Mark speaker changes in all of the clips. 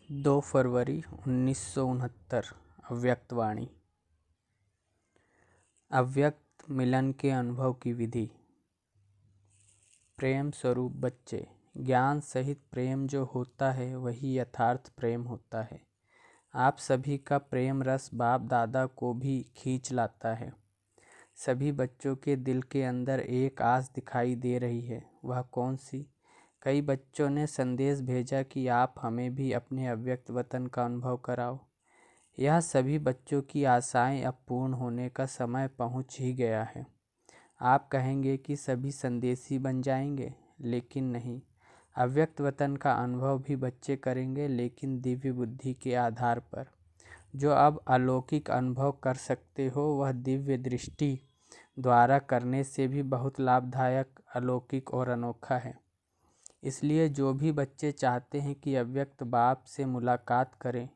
Speaker 1: 2 फरवरी 1969। अव्यक्तवाणी। अव्यक्त मिलन के अनुभव की विधि। प्रेम स्वरूप बच्चे। ज्ञान सहित प्रेम जो होता है वही यथार्थ प्रेम होता है। आप सभी का प्रेम रस बाप दादा को भी खींच लाता है। सभी बच्चों के दिल के अंदर एक आस दिखाई दे रही है। वह कौन सी? कई बच्चों ने संदेश भेजा कि आप हमें भी अपने अव्यक्त वतन का अनुभव कराओ। यह सभी बच्चों की आशाएं अब पूर्ण होने का समय पहुंच ही गया है। आप कहेंगे कि सभी संदेशी बन जाएंगे, लेकिन नहीं। अव्यक्त वतन का अनुभव भी बच्चे करेंगे, लेकिन दिव्य बुद्धि के आधार पर। जो अब अलौकिक अनुभव कर सकते हो वह दिव्य दृष्टि द्वारा करने से भी बहुत लाभदायक, अलौकिक और अनोखा है। इसलिए जो भी बच्चे चाहते हैं कि अव्यक्त बाप से मुलाकात करें,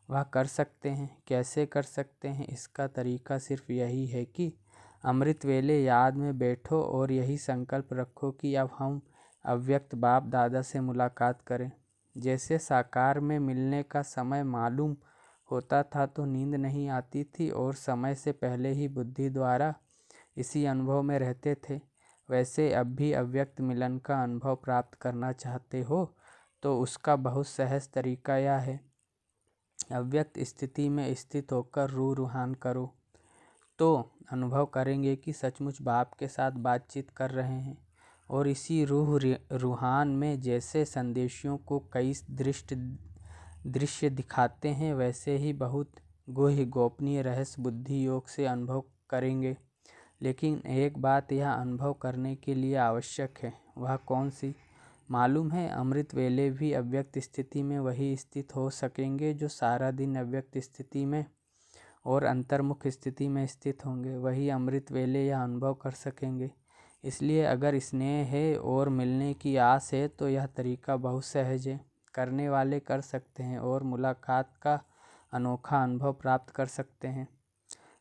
Speaker 1: वह कर सकते हैं। कैसे कर सकते हैं? इसका तरीका सिर्फ यही है कि अमृत वेले याद में बैठो और यही संकल्प रखो कि अब हम अव्यक्त बाप दादा से मुलाकात करें। जैसे साकार में मिलने का समय मालूम होता था तो नींद नहीं आती थी और समय से पहले ही बुद्धि द्वारा इसी अनुभव में रहते थे, वैसे अब भी अव्यक्त मिलन का अनुभव प्राप्त करना चाहते हो तो उसका बहुत सहज तरीका यह है। अव्यक्त स्थिति में स्थित होकर रूहान करो तो अनुभव करेंगे कि सचमुच बाप के साथ बातचीत कर रहे हैं। और इसी रूहान में जैसे संदेशियों को कई दृश्य दिखाते हैं, वैसे ही बहुत गुह्य गोपनीय रहस्य बुद्धि योग से अनुभव करेंगे। लेकिन एक बात यह अनुभव करने के लिए आवश्यक है। वह कौन सी? मालूम है, अमृत वेले भी अव्यक्त स्थिति में वही स्थित हो सकेंगे जो सारा दिन अव्यक्त स्थिति में और अंतर्मुख स्थिति में स्थित होंगे, वही अमृत वेले यह अनुभव कर सकेंगे। इसलिए अगर स्नेह है और मिलने की आस है तो यह तरीका बहुत सहज है। करने वाले कर सकते हैं और मुलाकात का अनोखा अनुभव प्राप्त कर सकते हैं।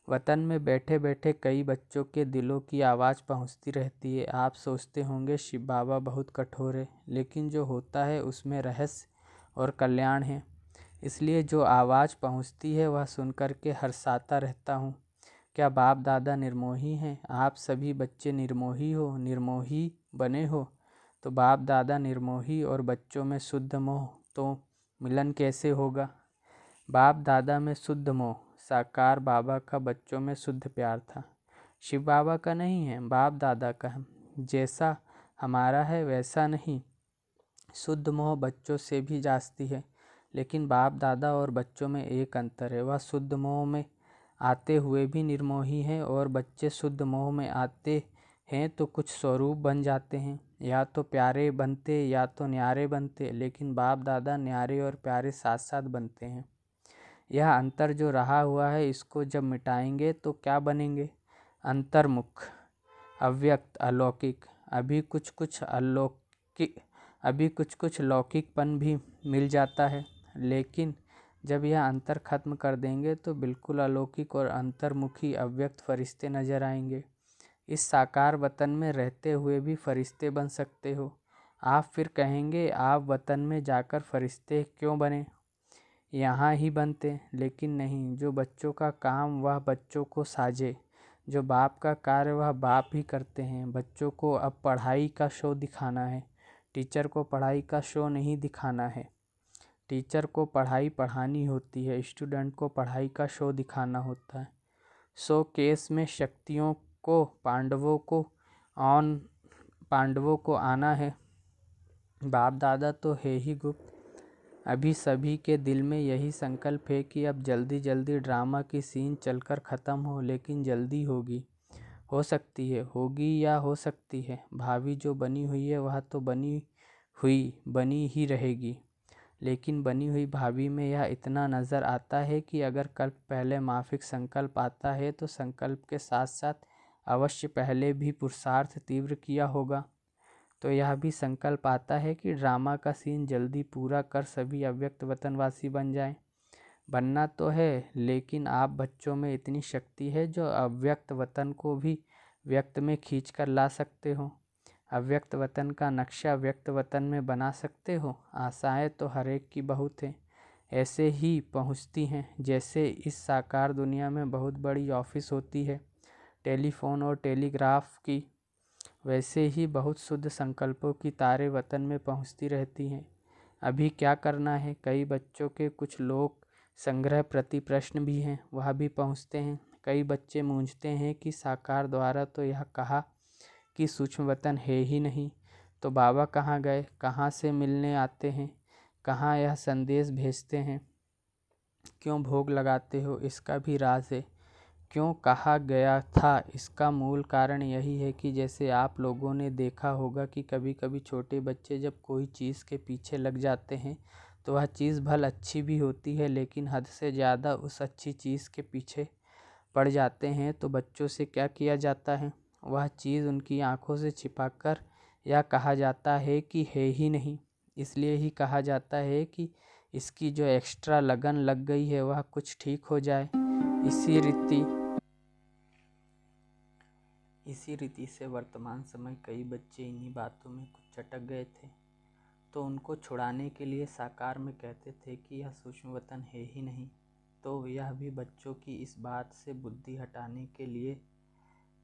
Speaker 1: वतन में बैठे बैठे कई बच्चों के दिलों की आवाज़ पहुंचती रहती है। आप सोचते होंगे शिव बाबा बहुत कठोर है, लेकिन जो होता है उसमें रहस्य और कल्याण है। इसलिए जो आवाज़ पहुंचती है वह सुनकर के हर्षाता रहता हूँ। क्या बाप दादा निर्मोही हैं? आप सभी बच्चे निर्मोही हो, निर्मोही बने हो तो बाप दादा निर्मोही और बच्चों में शुद्ध मोह, तो मिलन कैसे होगा? बाप दादा में शुद्ध मोह, साकार बाबा का बच्चों में शुद्ध प्यार था। शिव बाबा का नहीं है, बाप दादा का है। जैसा हमारा है वैसा नहीं। शुद्ध मोह बच्चों से भी जास्ती है, लेकिन बाप दादा और बच्चों में एक अंतर है। वह शुद्ध मोह में आते हुए भी निर्मोही हैं और बच्चे शुद्ध मोह में आते हैं तो कुछ स्वरूप बन जाते हैं, या तो प्यारे बनते या तो न्यारे बनते, लेकिन बाप दादा न्यारे और प्यारे साथ साथ बनते हैं। यह अंतर जो रहा हुआ है, इसको जब मिटाएंगे तो क्या बनेंगे? अंतर्मुख, अव्यक्त, अलौकिक। अभी कुछ कुछ लौकिकपन भी मिल जाता है, लेकिन जब यह अंतर खत्म कर देंगे तो बिल्कुल अलौकिक और अंतर्मुखी अव्यक्त फरिश्ते नजर आएंगे। इस साकार वतन में रहते हुए भी फरिश्ते बन सकते हो। आप फिर कहेंगे आप वतन में जाकर फरिश्ते क्यों बने, यहाँ ही बनते। लेकिन नहीं, जो बच्चों का काम वह बच्चों को साझे, जो बाप का कार्य वह बाप ही करते हैं। बच्चों को अब पढ़ाई का शो दिखाना है, टीचर को पढ़ाई का शो नहीं दिखाना है। टीचर को पढ़ाई पढ़ानी होती है, स्टूडेंट को पढ़ाई का शो दिखाना होता है। शो केस में शक्तियों को पांडवों को आना है। बाप दादा तो है ही गुप्त। अभी सभी के दिल में यही संकल्प है कि अब जल्दी जल्दी ड्रामा की सीन चलकर ख़त्म हो, लेकिन जल्दी होगी, हो सकती है, होगी या हो सकती है। भावी जो बनी हुई है वह तो बनी ही रहेगी, लेकिन बनी हुई भावी में यह इतना नज़र आता है कि अगर कल्प पहले माफिक संकल्प आता है तो संकल्प के साथ साथ अवश्य पहले भी पुरुषार्थ तीव्र किया होगा, तो यह भी संकल्प आता है कि ड्रामा का सीन जल्दी पूरा कर सभी अव्यक्त वतनवासी बन जाएं। बनना तो है, लेकिन आप बच्चों में इतनी शक्ति है जो अव्यक्त वतन को भी व्यक्त में खींच कर ला सकते हो। अव्यक्त वतन का नक्शा व्यक्त वतन में बना सकते हो। आशाएं तो हर एक की बहुत हैं। ऐसे ही पहुँचती हैं जैसे इस साकार दुनिया में बहुत बड़ी ऑफिस होती है टेलीफोन और टेलीग्राफ की, वैसे ही बहुत शुद्ध संकल्पों की तारे वतन में पहुँचती रहती हैं। अभी क्या करना है? कई बच्चों के कुछ लोक संग्रह प्रति प्रश्न भी हैं, वह भी पहुँचते हैं। कई बच्चे मूंझते हैं कि साकार द्वारा तो यह कहा कि सूक्ष्म वतन है ही नहीं, तो बाबा कहाँ गए, कहाँ से मिलने आते हैं, कहाँ यह संदेश भेजते हैं, क्यों भोग लगाते हो, इसका भी राज है। क्यों कहा गया था, इसका मूल कारण यही है कि जैसे आप लोगों ने देखा होगा कि कभी कभी छोटे बच्चे जब कोई चीज़ के पीछे लग जाते हैं तो वह चीज़ भल अच्छी भी होती है, लेकिन हद से ज़्यादा उस अच्छी चीज़ के पीछे पड़ जाते हैं तो बच्चों से क्या किया जाता है, वह चीज़ उनकी आंखों से छिपाकर या कहा जाता है कि है ही नहीं। इसलिए ही कहा जाता है कि इसकी जो एक्स्ट्रा लगन लग गई है वह कुछ ठीक हो जाए। इसी रीति से वर्तमान समय कई बच्चे इन्हीं बातों में कुछ चटक गए थे, तो उनको छुड़ाने के लिए साकार में कहते थे कि यह सूक्ष्म वतन है ही नहीं। तो यह भी बच्चों की इस बात से बुद्धि हटाने के लिए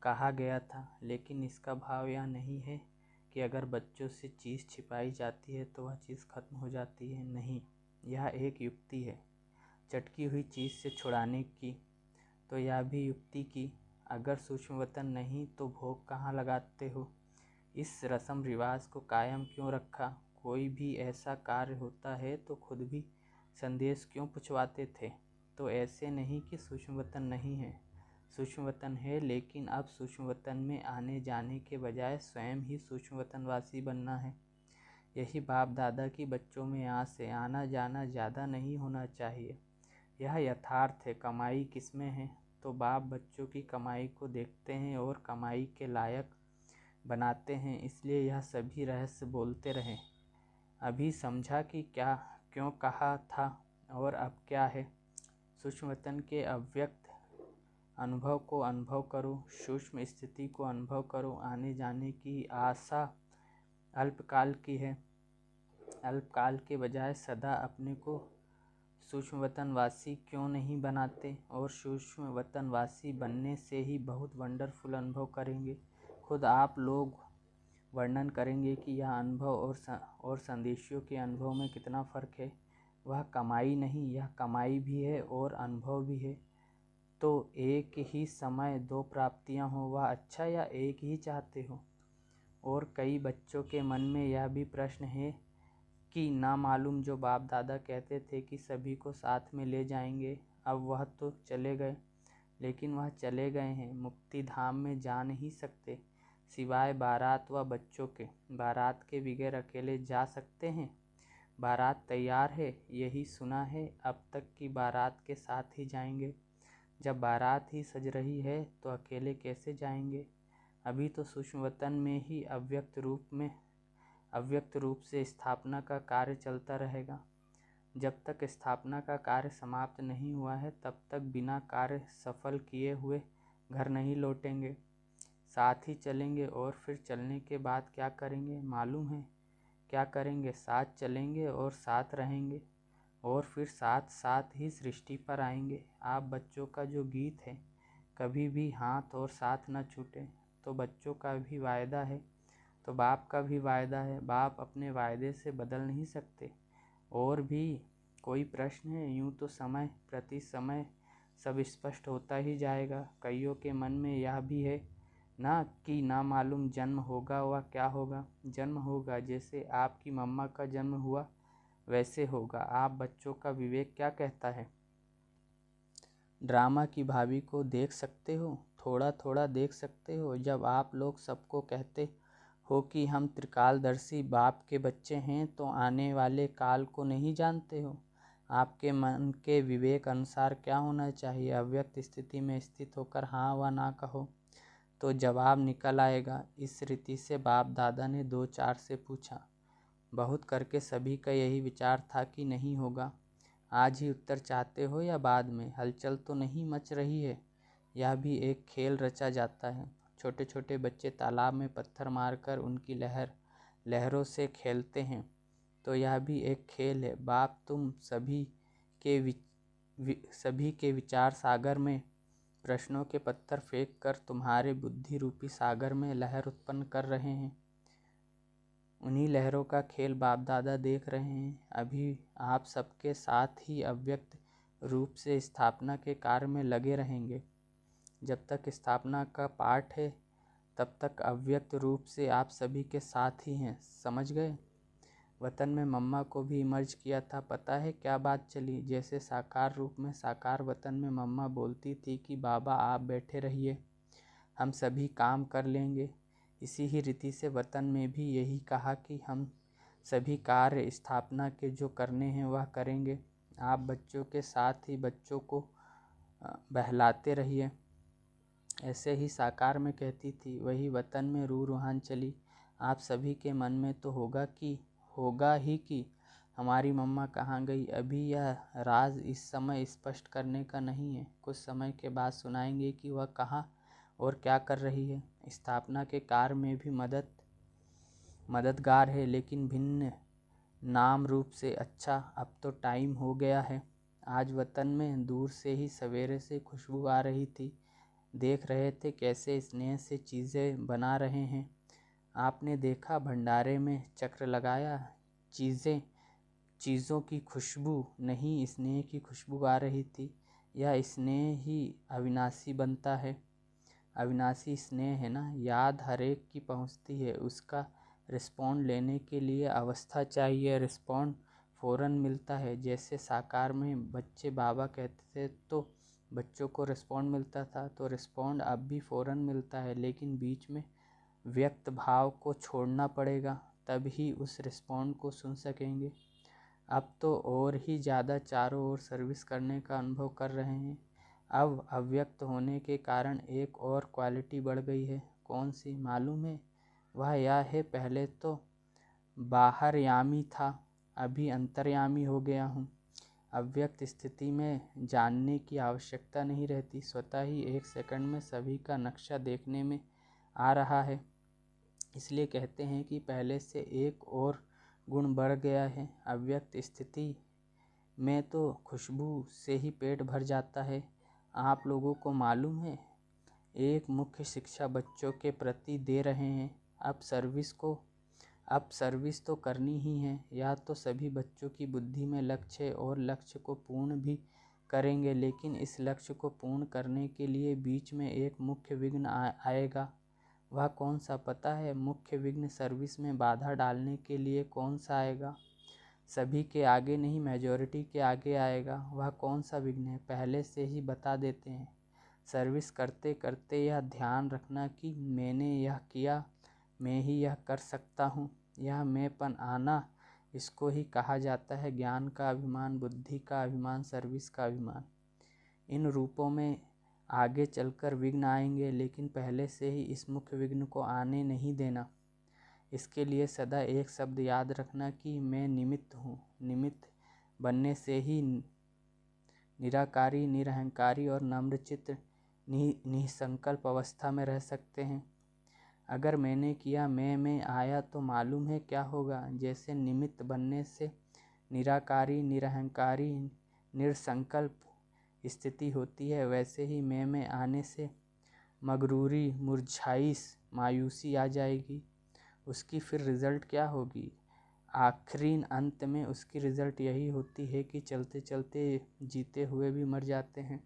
Speaker 1: कहा गया था, लेकिन इसका भाव यह नहीं है कि अगर बच्चों से चीज़ छिपाई जाती है तो वह चीज़ खत्म हो जाती है। नहीं, यह एक युक्ति है चटकी हुई चीज़ से छुड़ाने की। तो यह भी युक्ति की, अगर सूक्ष्म वतन नहीं तो भोग कहाँ लगाते हो, इस रस्म रिवाज को कायम क्यों रखा, कोई भी ऐसा कार्य होता है तो खुद भी संदेश क्यों पूछवाते थे। तो ऐसे नहीं कि सूक्ष्म वतन नहीं है, सूक्ष्म वतन है, लेकिन अब सूक्ष्म वतन में आने जाने के बजाय स्वयं ही सूक्ष्म वतनवासी बनना है। यही बाप दादा की बच्चों में यहाँ से आना जाना ज़्यादा नहीं होना चाहिए। यह यथार्थ है। कमाई किसमें है, तो बाप बच्चों की कमाई को देखते हैं और कमाई के लायक बनाते हैं। इसलिए यह सभी रहस्य बोलते रहे। अभी समझा कि क्या क्यों कहा था और अब क्या है। सूक्ष्म वतन के अव्यक्त अनुभव को अनुभव करो, सूक्ष्म स्थिति को अनुभव करो। आने जाने की आशा अल्पकाल की है। अल्पकाल के बजाय सदा अपने को सूक्ष्म वतनवासी क्यों नहीं बनाते, और सूक्ष्म वतनवासी बनने से ही बहुत वंडरफुल अनुभव करेंगे। खुद आप लोग वर्णन करेंगे कि यह अनुभव और संदेशियों के अनुभव में कितना फ़र्क है। वह कमाई नहीं, यह कमाई भी है और अनुभव भी है। तो एक ही समय दो प्राप्तियां हो, वह अच्छा या एक ही चाहते हो। और कई बच्चों के मन में यह भी प्रश्न है कि ना मालूम जो बाप दादा कहते थे कि सभी को साथ में ले जाएंगे, अब वह तो चले गए। लेकिन वह चले गए हैं, मुक्ति धाम में जा नहीं सकते सिवाय बारात व बच्चों के। बारात के बगैर अकेले जा सकते हैं? बारात तैयार है, यही सुना है। अब तक की बारात के साथ ही जाएंगे। जब बारात ही सज रही है तो अकेले कैसे जाएंगे? अभी तो सूक्ष्म वतन में ही अव्यक्त रूप से स्थापना का कार्य चलता रहेगा। जब तक स्थापना का कार्य समाप्त नहीं हुआ है तब तक बिना कार्य सफल किए हुए घर नहीं लौटेंगे। साथ ही चलेंगे और फिर चलने के बाद क्या करेंगे मालूम है? क्या करेंगे? साथ चलेंगे और साथ रहेंगे और फिर साथ साथ ही सृष्टि पर आएंगे। आप बच्चों का जो गीत है, कभी भी हाथ और साथ न छूटे, तो बच्चों का भी वायदा है, तो बाप का भी वायदा है। बाप अपने वायदे से बदल नहीं सकते। और भी कोई प्रश्न है? यूँ तो समय प्रति समय सब स्पष्ट होता ही जाएगा। कईयों के मन में यह भी है ना कि ना मालूम जन्म होगा व क्या होगा। जन्म होगा, जैसे आपकी मम्मा का जन्म हुआ वैसे होगा। आप बच्चों का विवेक क्या कहता है? ड्रामा की भाभी को देख सकते हो, थोड़ा थोड़ा देख सकते हो। जब आप लोग सबको कहते हो कि हम त्रिकालदर्शी बाप के बच्चे हैं, तो आने वाले काल को नहीं जानते हो। आपके मन के विवेक अनुसार क्या होना चाहिए? अव्यक्त स्थिति में स्थित होकर हाँ व ना कहो तो जवाब निकल आएगा। इस रीति से बाप दादा ने 2-4 से पूछा। बहुत करके सभी का यही विचार था कि नहीं होगा। आज ही उत्तर चाहते हो या बाद में? हलचल तो नहीं मच रही है? यह भी एक खेल रचा जाता है। छोटे छोटे बच्चे तालाब में पत्थर मारकर उनकी लहरों से खेलते हैं, तो यह भी एक खेल है। बाप तुम सभी सभी के विचार सागर में प्रश्नों के पत्थर फेंक कर तुम्हारे बुद्धि रूपी सागर में लहर उत्पन्न कर रहे हैं। उन्हीं लहरों का खेल बाप दादा देख रहे हैं। अभी आप सबके साथ ही अव्यक्त रूप से स्थापना के कार्य में लगे रहेंगे। जब तक स्थापना का पाठ है तब तक अव्यक्त रूप से आप सभी के साथ ही हैं। समझ गए? वतन में मम्मा को भी इमर्ज किया था। पता है क्या बात चली? जैसे साकार रूप में साकार वतन में मम्मा बोलती थी कि बाबा आप बैठे रहिए, हम सभी काम कर लेंगे। इसी ही रीति से वतन में भी यही कहा कि हम सभी कार्य स्थापना के जो करने हैं वह करेंगे। आप बच्चों के साथ ही बच्चों को बहलाते रहिए। ऐसे ही साकार में कहती थी, वही वतन में रूह रूहान चली। आप सभी के मन में तो होगा ही कि हमारी मम्मा कहाँ गई। अभी यह राज इस समय स्पष्ट करने का नहीं है। कुछ समय के बाद सुनाएंगे कि वह कहाँ और क्या कर रही है। स्थापना के कार्य में भी मददगार है, लेकिन भिन्न नाम रूप से। अच्छा, अब तो टाइम हो गया है। आज वतन में दूर से ही सवेरे से खुशबू आ रही थी। देख रहे थे कैसे स्नेह से चीज़ें बना रहे हैं। आपने देखा भंडारे में चक्र लगाया। चीज़ों की खुशबू नहीं, स्नेह की खुशबू आ रही थी। यह स्नेह ही अविनाशी बनता है। अविनाशी स्नेह है ना, याद हर एक की पहुंचती है। उसका रिस्पॉन्ड लेने के लिए अवस्था चाहिए। रिस्पॉन्ड फ़ौरन मिलता है। जैसे साकार में बच्चे बाबा कहते थे तो बच्चों को रिस्पॉन्ड मिलता था, तो रिस्पॉन्ड अब भी फ़ौरन मिलता है। लेकिन बीच में व्यक्त भाव को छोड़ना पड़ेगा, तब ही उस रिस्पॉन्ड को सुन सकेंगे। अब तो और ही ज़्यादा चारों ओर सर्विस करने का अनुभव कर रहे हैं। अब अव्यक्त होने के कारण एक और क्वालिटी बढ़ गई है। कौन सी मालूम है? वह यह है, पहले तो बाहरयामी था, अभी अंतर्यामी हो गया हूँ। अव्यक्त स्थिति में जानने की आवश्यकता नहीं रहती। स्वतः ही एक सेकंड में सभी का नक्शा देखने में आ रहा है। इसलिए कहते हैं कि पहले से एक और गुण बढ़ गया है। अव्यक्त स्थिति में तो खुशबू से ही पेट भर जाता है। आप लोगों को मालूम है, एक मुख्य शिक्षा बच्चों के प्रति दे रहे हैं। अब सर्विस तो करनी ही है। या तो सभी बच्चों की बुद्धि में लक्ष्य है और लक्ष्य को पूर्ण भी करेंगे, लेकिन इस लक्ष्य को पूर्ण करने के लिए बीच में एक मुख्य विघ्न आएगा। वह कौन सा पता है? मुख्य विघ्न सर्विस में बाधा डालने के लिए कौन सा आएगा? सभी के आगे नहीं, मेजॉरिटी के आगे आएगा। वह कौन सा विघ्न है? पहले से ही बता देते हैं। सर्विस करते करते यह ध्यान रखना कि मैंने यह किया, मैं ही यह कर सकता हूँ। यह मैंपन आना, इसको ही कहा जाता है ज्ञान का अभिमान, बुद्धि का अभिमान, सर्विस का अभिमान। इन रूपों में आगे चलकर विघ्न आएंगे, लेकिन पहले से ही इस मुख्य विघ्न को आने नहीं देना। इसके लिए सदा एक शब्द याद रखना कि मैं निमित्त हूँ। निमित्त बनने से ही निराकारी, निरहंकारी और नम्रचित्त निसंकल्प अवस्था में रह सकते हैं। अगर मैंने किया, मैं आया, तो मालूम है क्या होगा? जैसे निमित्त बनने से निराकारी, निरहंकारी, निरसंकल्प स्थिति होती है, वैसे ही मैं आने से मगरूरी, मुरझाइश, मायूसी आ जाएगी। उसकी फिर रिज़ल्ट क्या होगी? आखिरी अंत में उसकी रिज़ल्ट यही होती है कि चलते चलते जीते हुए भी मर जाते हैं।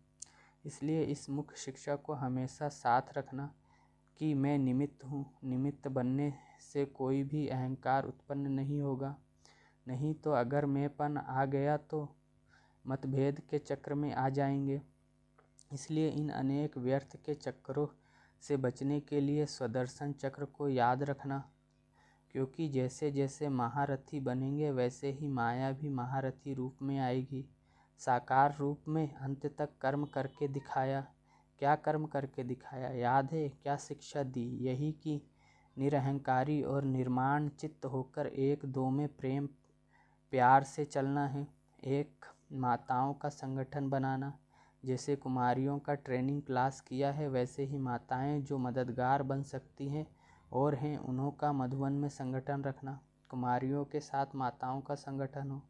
Speaker 1: इसलिए इस मुख्य शिक्षा को हमेशा साथ रखना कि मैं निमित्त हूँ। निमित्त बनने से कोई भी अहंकार उत्पन्न नहीं होगा। नहीं तो अगर मैंपन आ गया तो मतभेद के चक्र में आ जाएंगे। इसलिए इन अनेक व्यर्थ के चक्रों से बचने के लिए स्वदर्शन चक्र को याद रखना, क्योंकि जैसे जैसे महारथी बनेंगे वैसे ही माया भी महारथी रूप में आएगी। साकार रूप में अंत तक कर्म करके दिखाया। क्या कर्म करके दिखाया? याद है क्या शिक्षा दी? यही कि निरहंकारी और निर्माण चित्त होकर एक दो में प्रेम प्यार से चलना है। एक माताओं का संगठन बनाना। जैसे कुमारियों का ट्रेनिंग क्लास किया है, वैसे ही माताएं जो मददगार बन सकती हैं और हैं, उन्हों का मधुवन में संगठन रखना। कुमारियों के साथ माताओं का संगठन हो।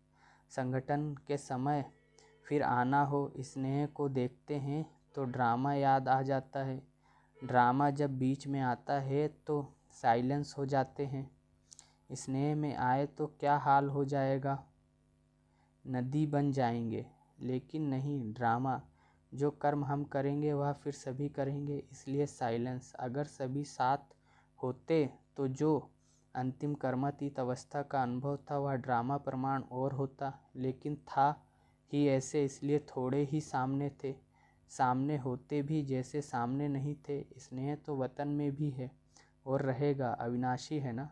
Speaker 1: संगठन के समय फिर आना हो स्नेह को देखते हैं तो ड्रामा याद आ जाता है। ड्रामा जब बीच में आता है तो साइलेंस हो जाते हैं। स्नेह में आए तो क्या हाल हो जाएगा, नदी बन जाएंगे। लेकिन नहीं, ड्रामा जो कर्म हम करेंगे वह फिर सभी करेंगे, इसलिए साइलेंस। अगर सभी साथ होते तो जो अंतिम कर्मातीत अवस्था का अनुभव था वह ड्रामा प्रमाण और होता, लेकिन था ही ऐसे, इसलिए थोड़े ही सामने थे। सामने होते भी जैसे सामने नहीं थे। स्नेह तो वतन में भी है और रहेगा, अविनाशी है ना।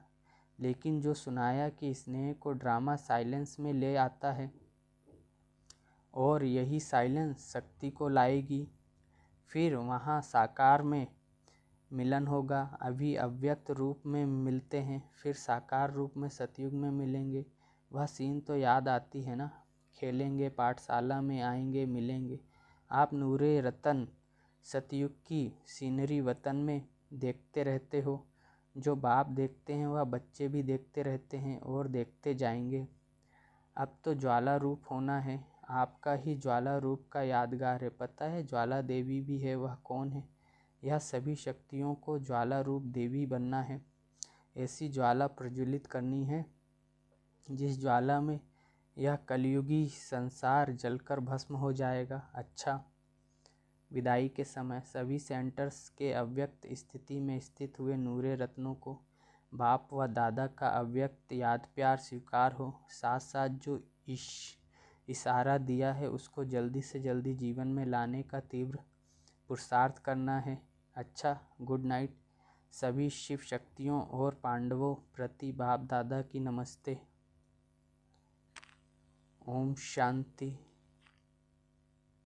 Speaker 1: लेकिन जो सुनाया कि स्नेह को ड्रामा साइलेंस में ले आता है और यही साइलेंस शक्ति को लाएगी, फिर वहाँ साकार में मिलन होगा। अभी अव्यक्त रूप में मिलते हैं, फिर साकार रूप में सतयुग में मिलेंगे। वह सीन तो याद आती है ना। खेलेंगे पाठशाला में, आएंगे मिलेंगे। आप नूरे रतन सतयुग की सीनरी वतन में देखते रहते हो। जो बाप देखते हैं वह बच्चे भी देखते रहते हैं और देखते जाएंगे। अब तो ज्वाला रूप होना है, आपका ही ज्वाला रूप का यादगार है। पता है ज्वाला देवी भी है, वह कौन है? यह सभी शक्तियों को ज्वाला रूप देवी बनना है। ऐसी ज्वाला प्रज्वलित करनी है जिस ज्वाला में यह कलयुगी संसार जलकर भस्म हो जाएगा। अच्छा, विदाई के समय सभी सेंटर्स के अव्यक्त स्थिति में स्थित हुए नूरे रत्नों को बाप व दादा का अव्यक्त याद प्यार स्वीकार हो। साथ साथ जो इशारा दिया है उसको जल्दी से जल्दी जीवन में लाने का तीव्र पुरुषार्थ करना है। अच्छा, गुड नाइट। सभी शिव शक्तियों और पांडवों प्रति बाप दादा की नमस्ते। ओम शांति।